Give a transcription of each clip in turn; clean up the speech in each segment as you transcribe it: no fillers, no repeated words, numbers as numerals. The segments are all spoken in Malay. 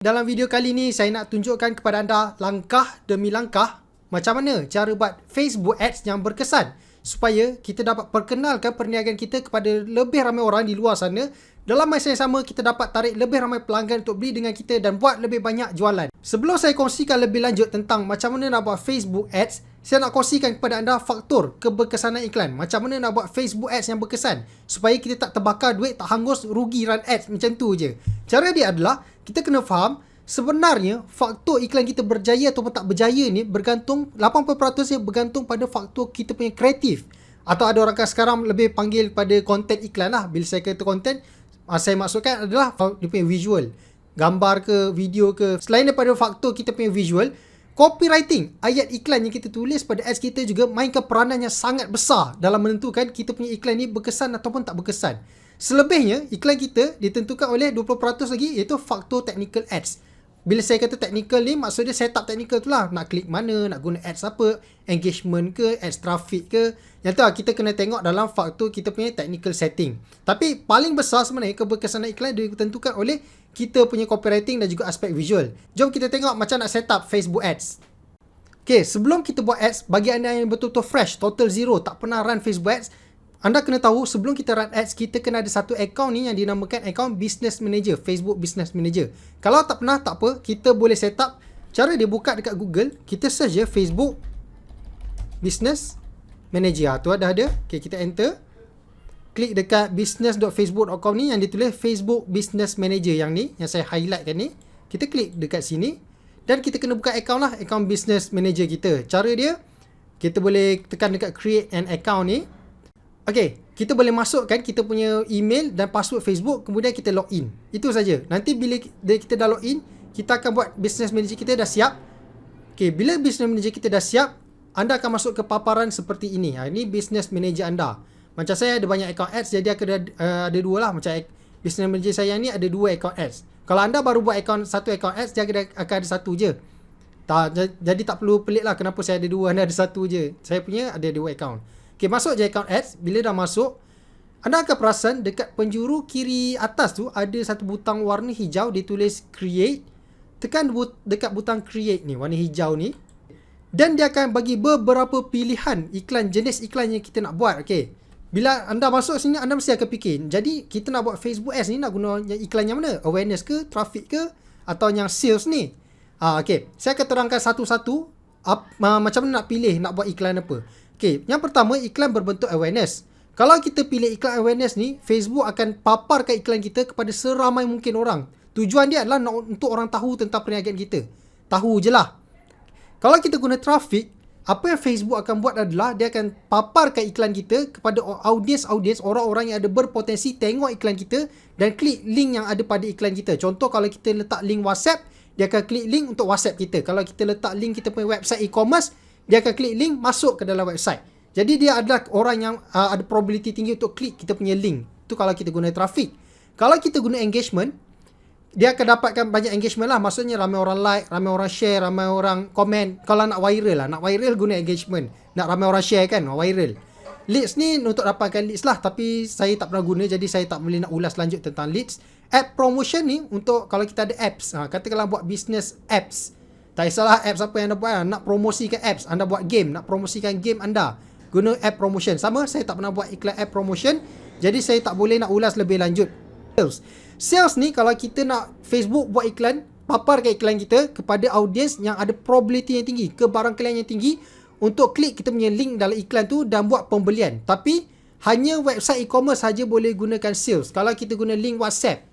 Dalam video kali ni saya nak tunjukkan kepada anda langkah demi langkah macam mana cara buat Facebook Ads yang berkesan supaya kita dapat perkenalkan perniagaan kita kepada lebih ramai orang di luar sana. Dalam masa yang sama kita dapat tarik lebih ramai pelanggan untuk beli dengan kita dan buat lebih banyak jualan. Sebelum saya kongsikan lebih lanjut tentang macam mana nak buat Facebook Ads, saya nak kongsikan kepada anda faktor keberkesanan iklan. Macam mana nak buat Facebook Ads yang berkesan supaya kita tak terbakar duit, tak hangus, rugi run ads macam tu je. Cara dia adalah kita kena faham sebenarnya faktor iklan kita berjaya ataupun tak berjaya ni bergantung 80% dia bergantung pada faktor kita punya kreatif. Atau ada orang sekarang lebih panggil pada konten iklan lah. Bila saya kata konten, saya maksudkan adalah dia punya visual. Gambar ke, video ke. Selain daripada faktor kita punya visual, copywriting, ayat iklan yang kita tulis pada ads kita juga mainkan peranan yang sangat besar dalam menentukan kita punya iklan ni berkesan ataupun tak berkesan. Selebihnya, iklan kita ditentukan oleh 20% lagi iaitu faktor technical ads. Bila saya kata technical ni, maksudnya setup technical tu lah. Nak klik mana, nak guna ads apa, engagement ke, ads traffic ke. Yang tu lah kita kena tengok dalam faktor kita punya technical setting. Tapi paling besar sebenarnya keberkesanan iklan ditentukan oleh kita punya copywriting dan juga aspek visual. Jom kita tengok macam nak setup Facebook Ads. Okay, sebelum kita buat ads, bagi anda yang betul-betul fresh, total zero, tak pernah run Facebook Ads, anda kena tahu sebelum kita run ads, kita kena ada satu account ni yang dinamakan account Business Manager, Facebook Business Manager. Kalau tak pernah, tak apa, kita boleh set up. Cara dia buka dekat Google, kita search je Facebook Business Manager. Tu ada. Okay, kita enter. Klik dekat business.facebook.com ni yang ditulis Facebook Business Manager yang ni, yang saya highlightkan ni. Kita klik dekat sini dan kita kena buka account lah, account Business Manager kita. Cara dia, kita boleh tekan dekat create an account ni. Okay, kita boleh masukkan kita punya email dan password Facebook, kemudian kita login. Itu saja. Nanti bila kita dah login, kita akan buat Business Manager kita dah siap. Okay, bila Business Manager kita dah siap, anda akan masuk ke paparan seperti ini. Ini Business Manager anda. Macam saya ada banyak account ads, jadi ada dua lah. Macam Business Manager saya ni ada dua account ads. Kalau anda baru buat satu account ads, dia akan ada satu je. Jadi tak perlu pelik lah kenapa saya ada dua, anda ada satu je. Saya punya ada dua account. Okay, masuk je account ads. Bila dah masuk, anda akan perasan dekat penjuru kiri atas tu ada satu butang warna hijau ditulis create. Tekan dekat butang create ni, warna hijau ni. Dan dia akan bagi beberapa pilihan iklan, jenis iklan yang kita nak buat. Okay, bila anda masuk sini, anda mesti akan fikir, jadi kita nak buat Facebook Ads ni nak guna iklan yang mana? Awareness ke, traffic ke, atau yang sales ni? Okay, saya akan terangkan satu-satu macam mana nak pilih nak buat iklan apa. Okay, yang pertama, iklan berbentuk awareness. Kalau kita pilih iklan awareness ni, Facebook akan paparkan iklan kita kepada seramai mungkin orang. Tujuan dia adalah untuk orang tahu tentang perniagaan kita. Tahu je lah. Kalau kita guna traffic, apa yang Facebook akan buat adalah dia akan paparkan iklan kita kepada audiens, orang-orang yang ada berpotensi tengok iklan kita dan klik link yang ada pada iklan kita. Contoh, kalau kita letak link WhatsApp, dia akan klik link untuk WhatsApp kita. Kalau kita letak link kita punya website e-commerce, dia akan klik link masuk ke dalam website. Jadi dia adalah orang yang ada probability tinggi untuk klik kita punya link. Itu kalau kita guna traffic. Kalau kita guna engagement, dia akan dapatkan banyak engagement lah. Maksudnya ramai orang like, ramai orang share, ramai orang komen. Kalau nak viral lah, nak viral guna engagement. Nak ramai orang share kan, viral. Leads ni untuk dapatkan leads lah, tapi saya tak pernah guna, jadi saya tak boleh nak ulas lanjut tentang leads. App promotion ni untuk kalau kita ada apps. Katakanlah buat business apps. Tak kisahlah apps apa yang anda buat, nak promosikan apps, anda buat game, nak promosikan game anda, guna app promotion. Sama, saya tak pernah buat iklan app promotion, jadi saya tak boleh nak ulas lebih lanjut. Sales ni kalau kita nak Facebook buat iklan, paparkan iklan kita kepada audiens yang ada probability yang tinggi, kebarangkalian yang tinggi untuk klik kita punya link dalam iklan tu dan buat pembelian. Tapi hanya website e-commerce saja boleh gunakan sales. Kalau kita guna link WhatsApp,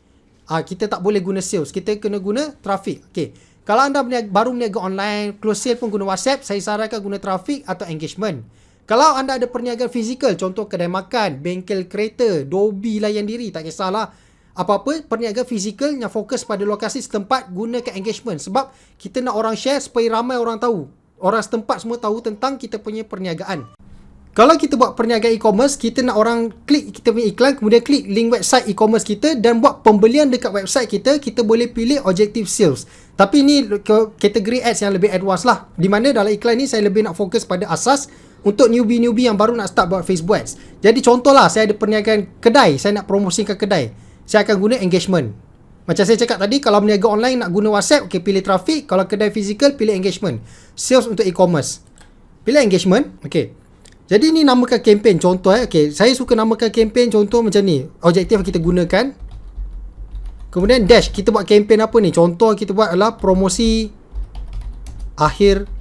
kita tak boleh guna sales, kita kena guna traffic. Okay, kalau anda baru berniaga online, close sale pun guna WhatsApp, saya sarankan guna traffic atau engagement. Kalau anda ada perniagaan fizikal, contoh kedai makan, bengkel kereta, dobi layan diri, tak kisahlah. Apa-apa perniagaan fizikal yang fokus pada lokasi setempat, gunakan engagement. Sebab kita nak orang share supaya ramai orang tahu. Orang setempat semua tahu tentang kita punya perniagaan. Kalau kita buat perniagaan e-commerce, kita nak orang klik kita punya iklan, kemudian klik link website e-commerce kita dan buat pembelian dekat website kita, kita boleh pilih objective sales. Tapi ni kategori ads yang lebih advance lah. Di mana dalam iklan ni saya lebih nak fokus pada asas untuk newbie-newbie yang baru nak start buat Facebook Ads. Jadi contohlah, saya ada perniagaan kedai, saya nak promosikan kedai. Saya akan guna engagement. Macam saya cakap tadi, kalau berniaga online nak guna WhatsApp, okay, pilih traffic. Kalau kedai fizikal, pilih engagement. Sales untuk e-commerce, pilih engagement. Okay, jadi ni namakan kempen. Contoh okay, saya suka namakan kempen contoh macam ni. Objektif kita gunakan. Kemudian dash, kita buat kempen apa ni? Contoh kita buat adalah promosi akhir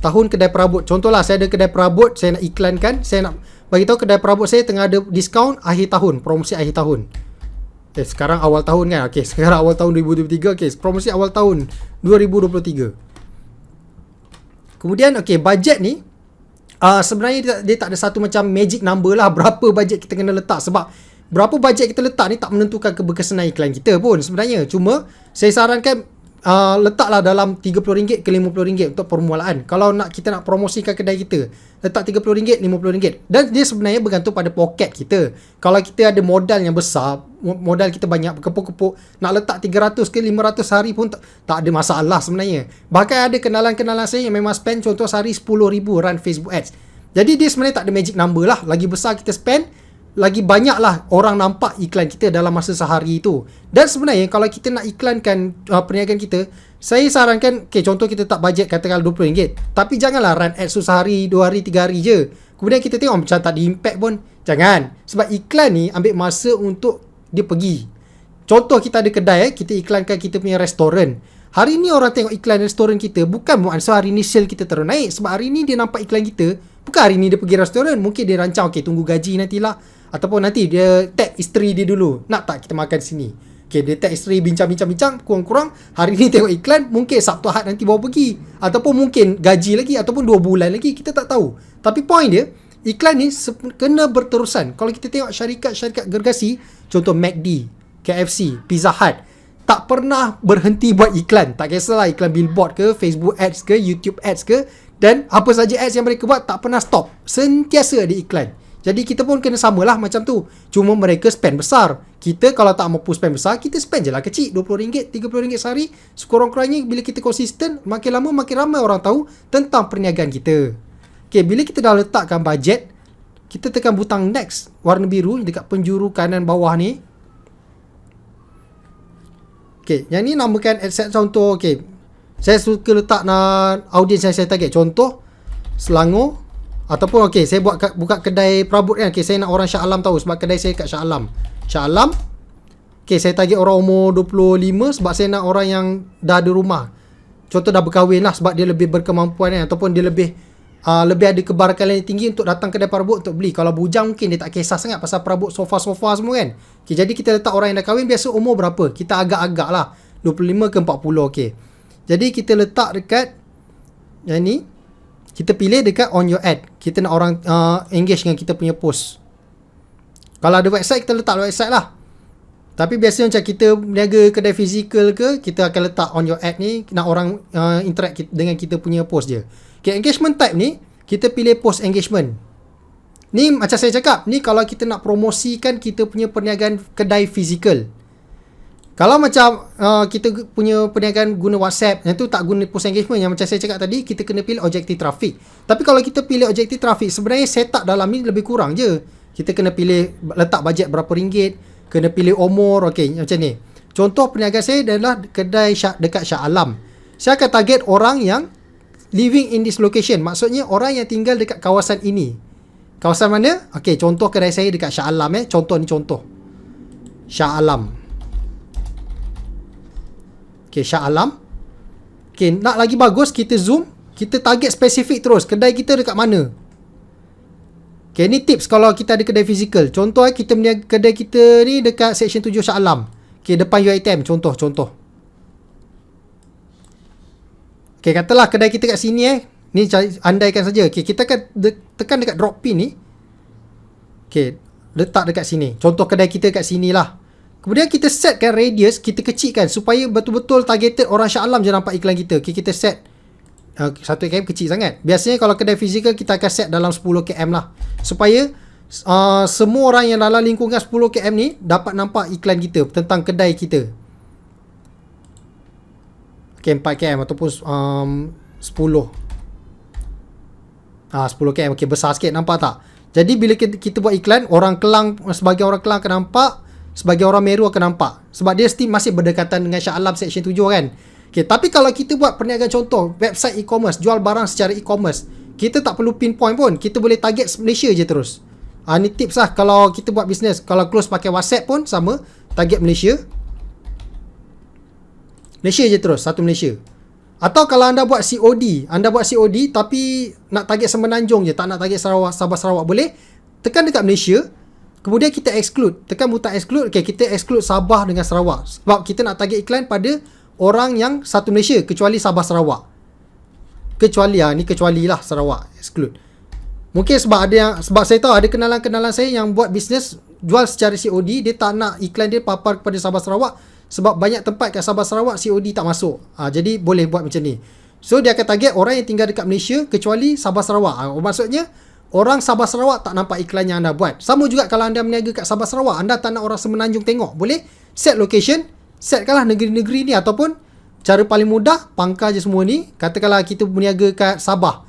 tahun kedai perabot. Contohlah saya ada kedai perabot, saya nak iklankan, saya nak bagi tahu kedai perabot saya tengah ada diskaun akhir tahun, promosi akhir tahun. Sekarang awal tahun kan. Sekarang awal tahun 2023. Promosi awal tahun 2023. Kemudian bajet ni sebenarnya dia tak ada satu macam magic number lah berapa bajet kita kena letak, sebab berapa bajet kita letak ni tak menentukan keberkesanan iklan kita pun sebenarnya. Cuma saya sarankan letaklah dalam RM30 ke RM50 untuk permulaan. Kalau kita nak promosikan kedai kita, letak RM30, RM50. Dan dia sebenarnya bergantung pada poket kita. Kalau kita ada modal yang besar, modal kita banyak berkepuk-kepuk, nak letak 300 ke 500 hari pun tak ada masalah sebenarnya. Bahkan ada kenalan-kenalan saya yang memang spend contoh sehari RM10,000 run Facebook Ads. Jadi dia sebenarnya tak ada magic number lah. Lagi besar kita spend, lagi banyaklah orang nampak iklan kita dalam masa sehari itu. Dan sebenarnya kalau kita nak iklankan perniagaan kita, saya sarankan contoh kita tak bajet katakan RM20, tapi janganlah run ads sehari, 2 hari, 3 hari je. Kemudian kita tengok macam tak ada impact pun. Jangan. Sebab iklan ni ambil masa untuk dia pergi. Contoh kita ada kedai, kita iklankan kita punya restoran. Hari ni orang tengok iklan restoran kita, bukan maksud hari ni sale kita terus naik. Sebab hari ni dia nampak iklan kita, bukan hari ni dia pergi restoran. Mungkin dia rancang tunggu gaji nantilah, ataupun nanti dia tag isteri dia dulu, nak tak kita makan sini. Dia tag isteri, bincang-bincang, kurang-kurang hari ni tengok iklan, mungkin Sabtu Ahad nanti bawa pergi, ataupun mungkin gaji lagi, ataupun 2 bulan lagi, kita tak tahu. Tapi point dia, iklan ni kena berterusan. Kalau kita tengok syarikat-syarikat gergasi, contoh McD, KFC, Pizza Hut, tak pernah berhenti buat iklan. Tak kisahlah iklan billboard ke, Facebook ads ke, YouTube ads ke, dan apa saja ads yang mereka buat tak pernah stop. Sentiasa ada iklan. Jadi kita pun kena samalah macam tu. Cuma mereka spend besar. Kita kalau tak mampu spend besar, kita spend je lah kecil. RM20, RM30 sehari. Sekurang-kurangnya bila kita konsisten, makin lama makin ramai orang tahu tentang perniagaan kita. Bila kita dah letakkan bajet, kita tekan butang next, warna biru dekat penjuru kanan bawah ni. Yang ni namakan adset contoh. Saya suka letak audiens yang saya target. Contoh Selangor. Ataupun saya buka kedai perabot kan. Saya nak orang Shah Alam tahu sebab kedai saya kat Shah Alam. Shah Alam. Saya target orang umur 25 sebab saya nak orang yang dah ada rumah. Contoh dah berkahwin lah sebab dia lebih berkemampuan kan. Ataupun dia lebih ada kebarakalan yang tinggi untuk datang kedai perabot untuk beli. Kalau bujang mungkin dia tak kisah sangat pasal perabot sofa-sofa semua kan. Jadi kita letak orang yang dah kahwin biasa umur berapa. Kita agak-agak lah 25 ke 40. Jadi kita letak dekat yang ni. Kita pilih dekat on your ad. Kita nak orang engage dengan kita punya post. Kalau ada website, kita letak website lah. Tapi biasanya macam kita berniaga kedai fizikal ke, kita akan letak on your ad ni, nak orang interact dengan kita punya post je. Engagement type ni, kita pilih post engagement. Ni macam saya cakap, ni kalau kita nak promosikan kita punya perniagaan kedai fizikal. Kalau macam kita punya perniagaan guna WhatsApp, yang tu tak guna post engagement, yang macam saya cakap tadi, kita kena pilih objektif traffic. Tapi kalau kita pilih objektif traffic, sebenarnya setup dalam ni lebih kurang je. Kita kena pilih letak bajet berapa ringgit, kena pilih umur, macam ni. Contoh perniagaan saya adalah kedai dekat Shah Alam. Saya akan target orang yang living in this location. Maksudnya orang yang tinggal dekat kawasan ini. Kawasan mana? Contoh kedai saya dekat Shah Alam. Contoh ni contoh. Shah Alam. Shah Alam. Nak lagi bagus, kita zoom, kita target spesifik terus. Kedai kita dekat mana? Ni tips kalau kita ada kedai fizikal. Contoh kita punya kedai kita ni dekat Section 7 Shah Alam. Depan UiTM. Contoh. Katalah kedai kita kat sini ni andaikan saja. Kita akan tekan dekat drop pin ni. Letak dekat sini. Contoh kedai kita kat sini lah. Kemudian kita setkan radius, kita kecilkan supaya betul-betul targeted orang Shah Alam je nampak iklan kita. Kita set 1 km kecil sangat. Biasanya kalau kedai fizikal kita akan set dalam 10 km lah. Supaya semua orang yang dalam lingkungan 10 km ni dapat nampak iklan kita tentang kedai kita. 4 km ataupun 10 km. Besar sikit, nampak tak? Jadi bila kita buat iklan, orang Kelang, sebagai orang Kelang akan nampak. sebagai orang Meru akan nampak. Sebab dia still masih berdekatan dengan Shah Alam Section 7 kan. Okay, tapi kalau kita buat perniagaan contoh, website e-commerce, jual barang secara e-commerce, kita tak perlu pinpoint pun. Kita boleh target Malaysia je terus. Ni tips lah kalau kita buat bisnes. Kalau close pakai WhatsApp pun sama, target Malaysia. Malaysia je terus, satu Malaysia. Atau kalau anda buat COD tapi nak target Semenanjung je, tak nak target Sarawak, Sabah Sarawak, boleh tekan dekat Malaysia. Kemudian kita exclude, tekan butang exclude. Okay, kita exclude Sabah dengan Sarawak. Sebab kita nak target iklan pada orang yang satu Malaysia, kecuali Sabah Sarawak. Ni kecuali lah Sarawak, exclude. Mungkin sebab saya tahu ada kenalan-kenalan saya yang buat bisnes jual secara COD, dia tak nak iklan dia papar kepada Sabah Sarawak sebab banyak tempat kat Sabah Sarawak COD tak masuk. Jadi boleh buat macam ni. So dia akan target orang yang tinggal dekat Malaysia kecuali Sabah Sarawak. Maksudnya orang Sabah Sarawak tak nampak iklan yang anda buat. Sama juga kalau anda berniaga kat Sabah Sarawak, anda tak nak orang Semenanjung tengok, boleh set location, setkanlah negeri-negeri ni, ataupun cara paling mudah, pangkal je semua ni. Katakanlah kita berniaga kat Sabah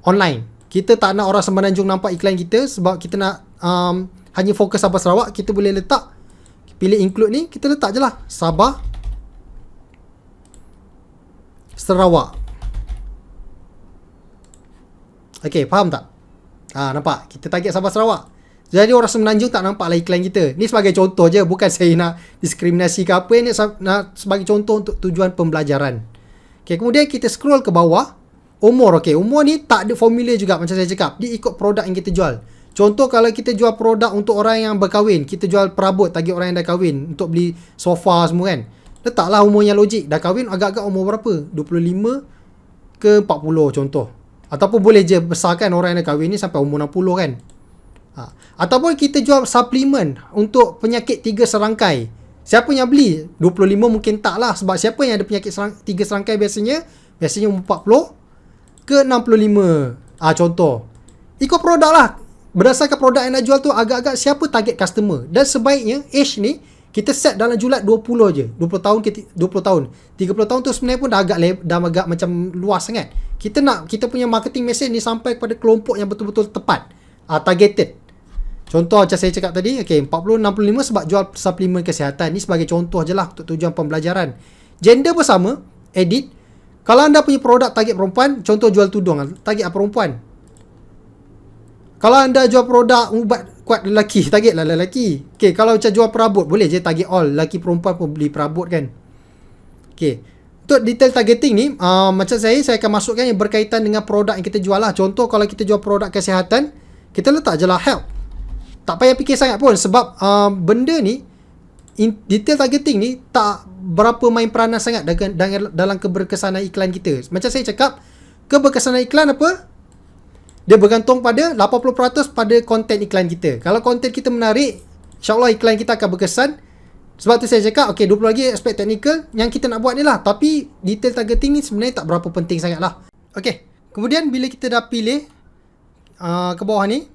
online, kita tak nak orang Semenanjung nampak iklan kita sebab kita nak hanya fokus Sabah Sarawak. Kita boleh letak, pilih include ni, kita letak je lah Sabah Sarawak. Okay, faham tak? Nampak? Kita target Sabah Sarawak. Jadi orang Semenanjung tak nampak lah iklan kita. Ni sebagai contoh je, bukan saya nak diskriminasi ke apa. Ini nak sebagai contoh untuk tujuan pembelajaran. Okay, kemudian kita scroll ke bawah. Umur, okay. Umur ni tak ada formula juga macam saya cakap. Dia ikut produk yang kita jual. Contoh kalau kita jual produk untuk orang yang berkahwin, kita jual perabot, target orang yang dah kahwin untuk beli sofa semua kan. Letaklah umur yang logik. Dah kahwin agak-agak umur berapa? 25 ke 40 contoh. Ataupun boleh je besarkan orang yang dah kahwin ni sampai umur 60 kan. Ataupun kita jual suplemen untuk penyakit 3 serangkai. Siapa yang beli? 25 mungkin tak lah. Sebab siapa yang ada penyakit 3 serangkai biasanya umur 40 ke 65. Contoh. Ikut produk lah. Berdasarkan produk yang nak jual tu, agak-agak siapa target customer. Dan sebaiknya age ni kita set dalam julat 20 je. 20 tahun ke 20 tahun. 30 tahun tu sebenarnya pun dah agak macam luas sangat. Kita punya marketing message ni sampai kepada kelompok yang betul-betul tepat. Targeted. Contoh macam saya cakap tadi, okay, 40-65 sebab jual suplemen kesihatan. Ni sebagai contoh je lah untuk tujuan pembelajaran. Gender pun sama, edit. Kalau anda punya produk target perempuan, contoh jual tudung, target perempuan. Kalau anda jual produk ubat kuat lelaki, targetlah lelaki. Okay, kalau macam jual perabot, boleh je target all. Lelaki perempuan pun beli perabot kan. Okay, untuk detail targeting ni, macam saya akan masukkan yang berkaitan dengan produk yang kita jual lah. Contoh kalau kita jual produk kesihatan, kita letak je lah help. Tak payah fikir sangat pun sebab benda ni, detail targeting ni tak berapa main peranan sangat dalam keberkesanan iklan kita. Macam saya cakap, keberkesanan iklan apa? Dia bergantung pada 80% pada konten iklan kita. Kalau konten kita menarik, insyaAllah iklan kita akan berkesan. Sebab tu saya cakap, okay, 20 lagi aspek teknikal yang kita nak buat ni lah. Tapi detail targeting ni sebenarnya tak berapa penting sangat lah. Okay, kemudian bila kita dah pilih ke bawah ni,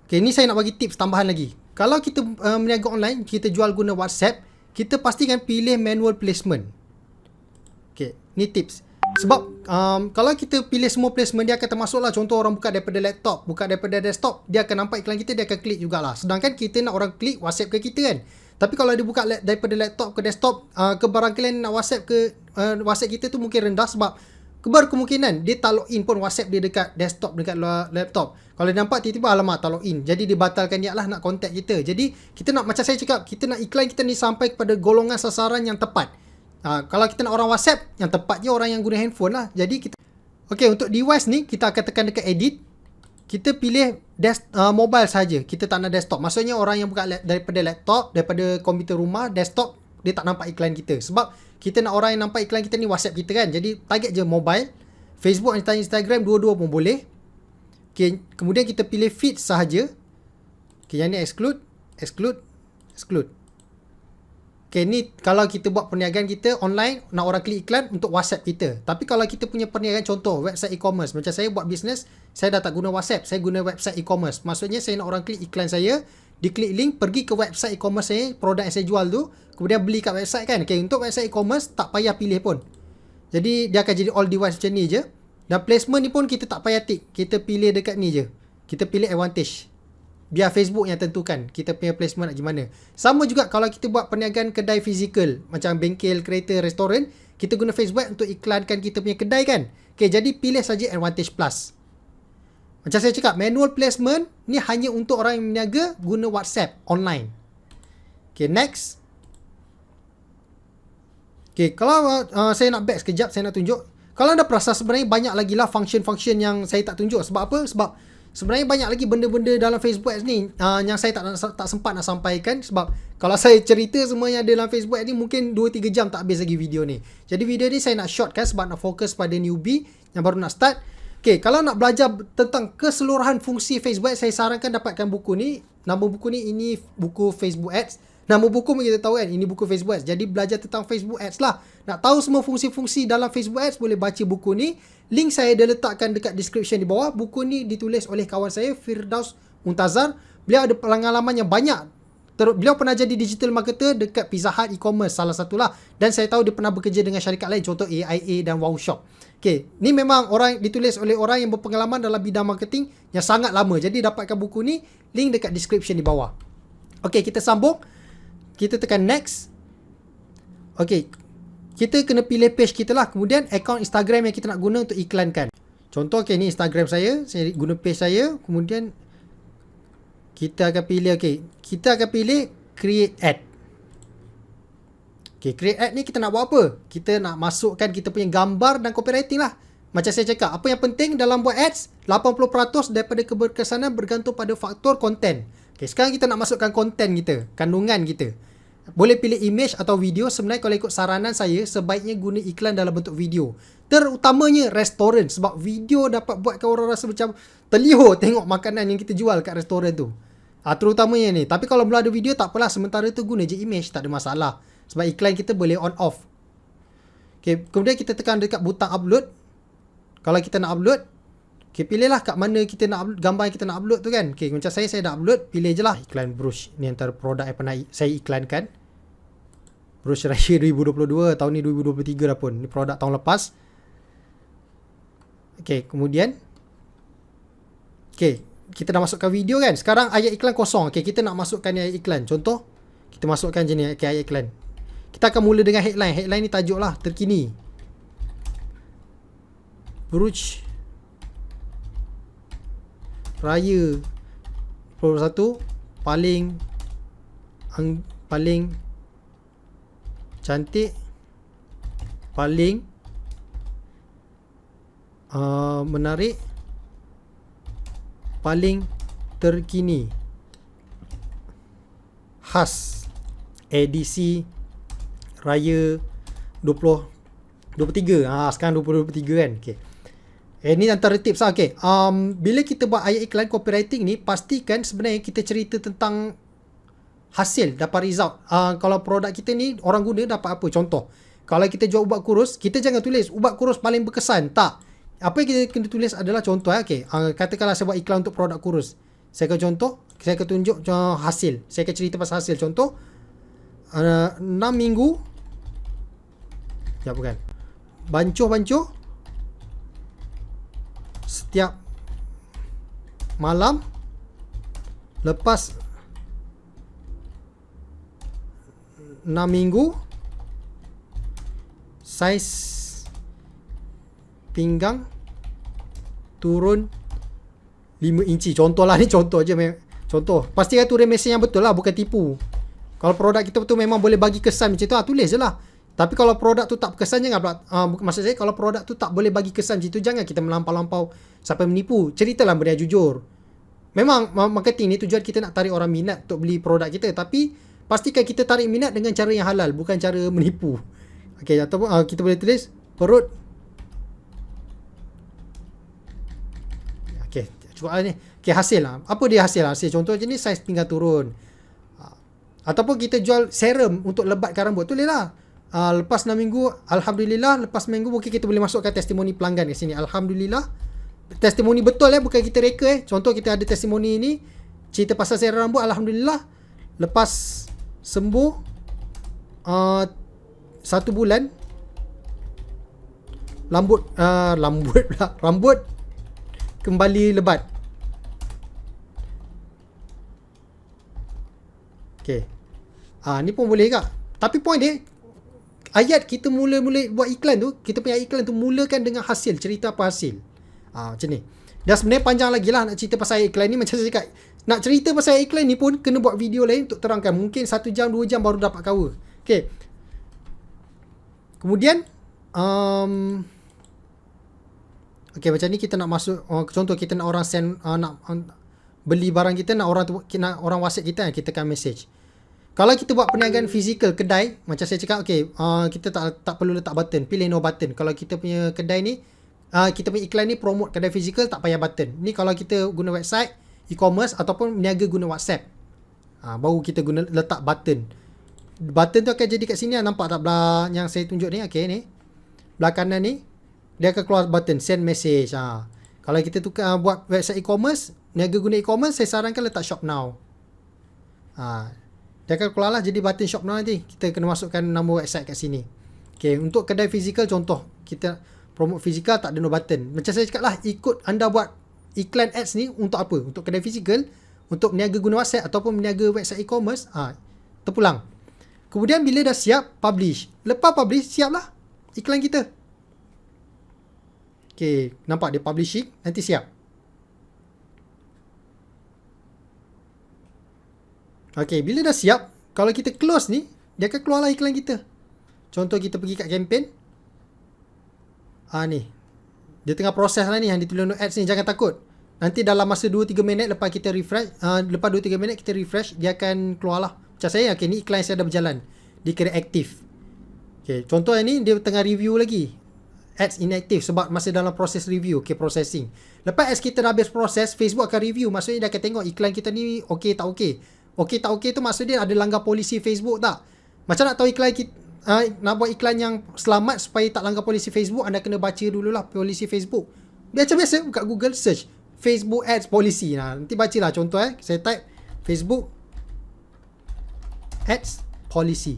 okay, ni saya nak bagi tips tambahan lagi. Kalau kita meniaga online, kita jual guna WhatsApp, kita pastikan pilih manual placement. Okay, ni tips. Sebab kalau kita pilih semua placement, dia akan termasuk lah. Contoh orang buka daripada laptop, buka daripada desktop, dia akan nampak iklan kita, dia akan klik jugalah. Sedangkan kita nak orang klik WhatsApp ke kita kan. Tapi kalau dia buka daripada laptop ke desktop, kebarangkalian nak WhatsApp ke WhatsApp kita tu mungkin rendah sebab berkemungkinan dia tak login pun WhatsApp dia dekat desktop, dekat laptop. Kalau dia nampak tiba-tiba alamak tak login, jadi dia batalkan niat lah nak contact kita. Jadi kita nak, macam saya cakap, kita nak iklan kita ni sampai kepada golongan sasaran yang tepat. Kalau kita nak orang WhatsApp, yang tepat je orang yang guna handphone lah. Jadi kita, okay, untuk device ni kita akan tekan dekat edit. Kita pilih mobile saja. Kita tak nak desktop. Maksudnya orang yang buka daripada laptop, daripada komputer rumah, desktop, dia tak nampak iklan kita. Sebab kita nak orang yang nampak iklan kita ni WhatsApp kita kan. Jadi target je mobile. Facebook, Instagram, dua-dua pun boleh. Okay, kemudian kita pilih feed sahaja. Okay, yang ni exclude. Okay, ni kalau kita buat perniagaan kita online, nak orang klik iklan untuk WhatsApp kita. Tapi kalau kita punya perniagaan, contoh website e-commerce. Macam saya buat bisnes, saya dah tak guna WhatsApp, saya guna website e-commerce. Maksudnya saya nak orang klik iklan saya, diklik link, pergi ke website e-commerce saya, produk yang saya jual tu, kemudian beli kat website kan. Okay, untuk website e-commerce, tak payah pilih pun. Jadi, dia akan jadi all device macam ni je. Dan placement ni pun kita tak payah tick. Kita pilih dekat ni je. Kita pilih advantage. biar Facebook yang tentukan kita punya placement nak gimana. Sama juga kalau kita buat perniagaan kedai fizikal macam bengkel, kereta, restoran, kita guna Facebook untuk iklankan kita punya kedai kan. Okay, jadi pilih saja Advantage Plus. Macam saya cakap, manual placement ni hanya untuk orang yang berniaga guna WhatsApp online. Okay, next. Okay, kalau saya nak back sekejap, saya nak tunjuk. Kalau anda perasan sebenarnya banyak lagi lah function-function yang saya tak tunjuk. Sebab apa? Sebab sebenarnya banyak lagi benda-benda dalam Facebook Ads ni yang saya tak sempat nak sampaikan. Sebab kalau saya cerita semua yang ada dalam Facebook Ads ni, mungkin 2-3 jam tak habis lagi video ni. Jadi video ni saya nak shortkan sebab nak fokus pada newbie yang baru nak start. Okay, kalau nak belajar tentang keseluruhan fungsi Facebook Ads, saya sarankan dapatkan buku ni. Nama buku ni, ini buku Facebook Ads. Nama buku pun kita tahu kan, ini buku Facebook Ads. Jadi belajar tentang Facebook Ads lah. Nak tahu semua fungsi-fungsi dalam Facebook Ads, boleh baca buku ni. Link saya dah letakkan dekat description di bawah. Buku ni ditulis oleh kawan saya, Firdaus Muntazar. Beliau ada pengalaman yang banyak. Beliau pernah jadi digital marketer dekat Pizza Hut e-commerce, salah satulah. Dan saya tahu dia pernah bekerja dengan syarikat lain, contoh AIA dan Wow Shop. Okay, ni memang ditulis oleh orang yang berpengalaman dalam bidang marketing yang sangat lama. Jadi dapatkan buku ni, link dekat description di bawah. Okay, kita sambung. Kita tekan next. Okay, kita kena pilih page kita lah. Kemudian account Instagram yang kita nak guna untuk iklankan. Contoh, okay, ni Instagram saya guna page saya. Kemudian kita akan pilih, okay, kita akan pilih create ad. Okay, create ad ni kita nak buat apa? Kita nak masukkan kita punya gambar dan copywriting lah. Macam saya cakap, apa yang penting dalam buat ads, 80% daripada keberkesanan bergantung pada faktor konten. Okay, sekarang kita nak masukkan konten kita, kandungan kita. Boleh pilih image atau video. Sebenarnya kalau ikut saranan saya, sebaiknya guna iklan dalam bentuk video. Terutamanya restoran. Sebab video dapat buatkan orang rasa macam terliur tengok makanan yang kita jual kat restoran tu. Terutamanya ni. Tapi kalau belum ada video, tak apalah. Sementara tu guna je image, tak ada masalah. Sebab iklan kita boleh on off. Okay, kemudian kita tekan dekat butang upload. Kalau kita nak upload, okay, pilihlah kat mana kita nak upload, gambar yang kita nak upload tu kan. Okay, macam saya nak upload, pilih je lah iklan brush. Ni antara produk yang pernah saya iklankan. Brush Raya 2022, tahun ni 2023 dah pun. Ni produk tahun lepas. Okay, kemudian. Okay, kita dah masukkan video kan. Sekarang ayat iklan kosong. Okay, kita nak masukkan ayat iklan. Contoh, kita masukkan je ni ayat iklan. Kita akan mula dengan headline. Headline ni tajuk lah, terkini. Brush Raya 21 paling cantik, paling menarik, paling terkini, khas edisi Raya 2023. Sekarang 2023 kan. Okay. Ini antara tips lah. Okay. Bila kita buat ayat iklan copywriting ni, pastikan sebenarnya kita cerita tentang hasil, dapat result. Kalau produk kita ni orang guna dapat apa? Contoh, kalau kita jual ubat kurus, kita jangan tulis ubat kurus paling berkesan. Tak. Apa yang kita kena tulis adalah contoh. Okay. Katakanlah saya buat iklan untuk produk kurus. Saya akan contoh, saya akan tunjuk hasil. Saya akan cerita pasal hasil. Contoh, 6 minggu. Ya, bukan. Bancuh-bancuh setiap malam lepas 6 minggu, saiz pinggang turun 5 inci. Contoh lah ni, contoh je. Contoh. Pastikan tulis mesej yang betul lah, bukan tipu. Kalau produk kita betul memang boleh bagi kesan macam tu, tulis je lah. Tapi kalau produk tu tak berkesan, jangan maksud saya, kalau produk tu tak boleh bagi kesan macam tu, jangan kita melampau-lampau sampai menipu. Ceritalah benda yang jujur. Memang marketing ni tujuan kita nak tarik orang minat untuk beli produk kita, tapi pastikan kita tarik minat dengan cara yang halal, bukan cara menipu. Okey, ataupun kita boleh tulis perut. Okey, cukup ni. Okey, hasil lah. Apa dia hasil? Hasil contoh je ni, saiz pinggang turun. Ataupun kita jual serum untuk lebatkan rambut, tulislah. Lepas 6 minggu, Alhamdulillah. Lepas minggu mungkin kita boleh masukkan testimoni pelanggan kat sini. Alhamdulillah. Testimoni betul bukan kita reka Contoh kita ada testimoni ni, cerita pasal serum rambut. Alhamdulillah, lepas sembuh 1 bulan, rambut kembali lebat. Okay. Ni pun boleh kak. Tapi point dia, ayat kita mula-mula buat iklan tu, kita punya iklan tu mulakan dengan hasil, cerita apa hasil. Macam ni. Dan sebenarnya panjang lagi lah nak cerita pasal iklan ni. Macam saya cakap, nak cerita pasal iklan ni pun kena buat video lain untuk terangkan. Mungkin 1 jam 2 jam baru dapat cover. Okay. Kemudian okay, macam ni kita nak masuk, contoh kita nak orang send, nak beli barang kita, nak orang WhatsApp kita tekan message. Kalau kita buat perniagaan fizikal kedai, macam saya cakap, okay, kita tak perlu letak button, pilih no button. Kalau kita punya kedai ni, kita punya iklan ni promote kedai fizikal, tak payah button. Ni kalau kita guna website, e-commerce ataupun niaga guna WhatsApp, baru kita guna letak button. Button tu akan jadi kat sini, nampak tak belah yang saya tunjuk ni? Okay, ni belah kanan ni dia akan keluar button send message. Kalau kita tukar buat website e-commerce, niaga guna e-commerce, saya sarankan letak shop now. Dia akan keluar lah jadi button shop now nanti. Kita kena masukkan nama website kat sini. Okay, untuk kedai fizikal contoh, kita promote fizikal tak ada no button. Macam saya cakap lah, ikut anda buat iklan ads ni untuk apa? Untuk kedai fizikal, untuk niaga guna WhatsApp ataupun niaga website e-commerce, terpulang. Kemudian bila dah siap, publish. Lepas publish, siap lah iklan kita. Okay, nampak dia publishing, nanti siap. Okay, bila dah siap, kalau kita close ni, dia akan keluarlah iklan kita. Contoh kita pergi kat campaign. Ni. Dia tengah proses lah ni yang ditulis no ads ni, jangan takut. Nanti dalam masa 2-3 minit lepas kita refresh, lepas 2-3 minit kita refresh, dia akan keluar lah. Macam saya, okay, ni iklan saya dah berjalan. Dia kira aktif. Okay, contoh yang ni, dia tengah review lagi. Ads inactive sebab masih dalam proses review. Okay, processing. Lepas ads kita dah habis proses, Facebook akan review. Maksudnya dia akan tengok iklan kita ni okay tak okay. Okay tak okay tu maksudnya dia ada langgar polisi Facebook tak. Macam nak tahu iklan kita, nak buat iklan yang selamat supaya tak langgar polisi Facebook, anda kena baca dululah polisi Facebook. Macam biasa, buka Google search Facebook ads policy. Nanti bacalah contoh saya type Facebook ads policy.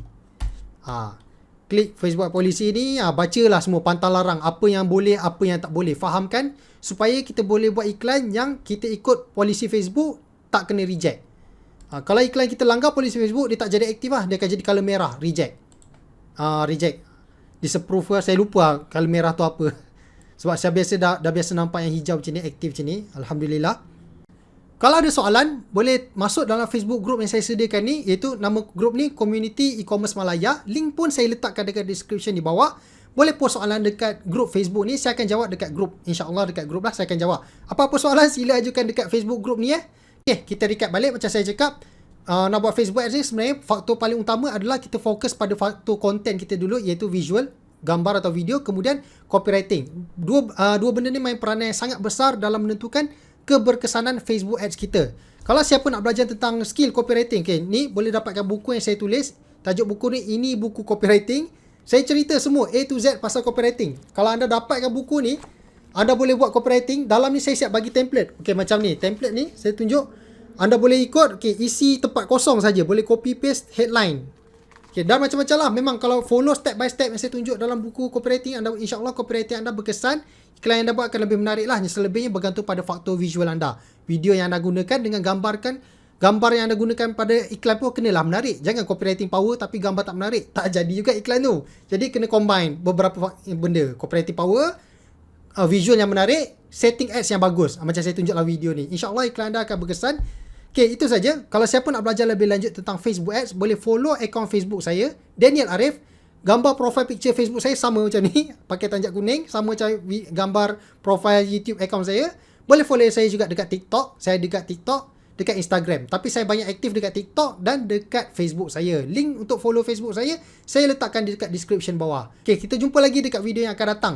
Klik Facebook policy ni, bacalah semua pantang larang, apa yang boleh, apa yang tak boleh, fahamkan supaya kita boleh buat iklan yang kita ikut polisi Facebook, tak kena reject. Kalau iklan kita langgar polisi Facebook, dia tak jadi aktif lah, dia akan jadi color merah, reject. Reject, disapprove lah, saya lupa color merah tu apa. Sebab saya biasa dah biasa nampak yang hijau macam ni, aktif macam ni. Alhamdulillah. Kalau ada soalan, boleh masuk dalam Facebook group yang saya sediakan ni, iaitu nama group ni Community E-Commerce Malaya. Link pun saya letakkan dekat description di bawah. Boleh post soalan dekat group Facebook ni, saya akan jawab dekat group. InsyaAllah dekat group lah saya akan jawab. Apa-apa soalan sila ajukan dekat Facebook group ni. Okay, kita recap balik macam saya cakap. Nak buat Facebook ads ni sebenarnya faktor paling utama adalah kita fokus pada faktor konten kita dulu, iaitu visual, gambar atau video, kemudian copywriting. Dua benda ni main peranan yang sangat besar dalam menentukan keberkesanan Facebook ads kita. Kalau siapa nak belajar tentang skill copywriting, okay, ni boleh dapatkan buku yang saya tulis. Tajuk buku ni, ini buku copywriting. Saya cerita semua A to Z pasal copywriting. Kalau anda dapatkan buku ni, anda boleh buat copywriting. Dalam ni saya siap bagi template. Okay, macam ni. Template ni saya tunjuk. Anda boleh ikut, okay, isi tempat kosong saja. Boleh copy paste headline. Okay, dan macam-macam lah. Memang kalau follow step by step yang saya tunjuk dalam buku copywriting, anda, insyaAllah copywriting anda berkesan. Iklan yang anda buat akan lebih menarik lah. Selebihnya bergantung pada faktor visual anda. Video yang anda gunakan dengan gambar yang anda gunakan pada iklan pun kenalah menarik. Jangan copywriting power tapi gambar tak menarik. Tak jadi juga iklan tu. Jadi kena combine beberapa benda. Copywriting power, visual yang menarik, setting ads yang bagus. Macam saya tunjuk dalam video ni. InsyaAllah iklan anda akan berkesan. Okay, itu saja. Kalau siapa nak belajar lebih lanjut tentang Facebook ads, boleh follow akaun Facebook saya, Daniel Arif. Gambar profile picture Facebook saya sama macam ni, pakai tanjak kuning, sama macam gambar profile YouTube akaun saya. Boleh follow saya juga dekat TikTok. Saya dekat TikTok, dekat Instagram. Tapi saya banyak aktif dekat TikTok dan dekat Facebook saya. Link untuk follow Facebook saya letakkan dekat description bawah. Okay, kita jumpa lagi dekat video yang akan datang.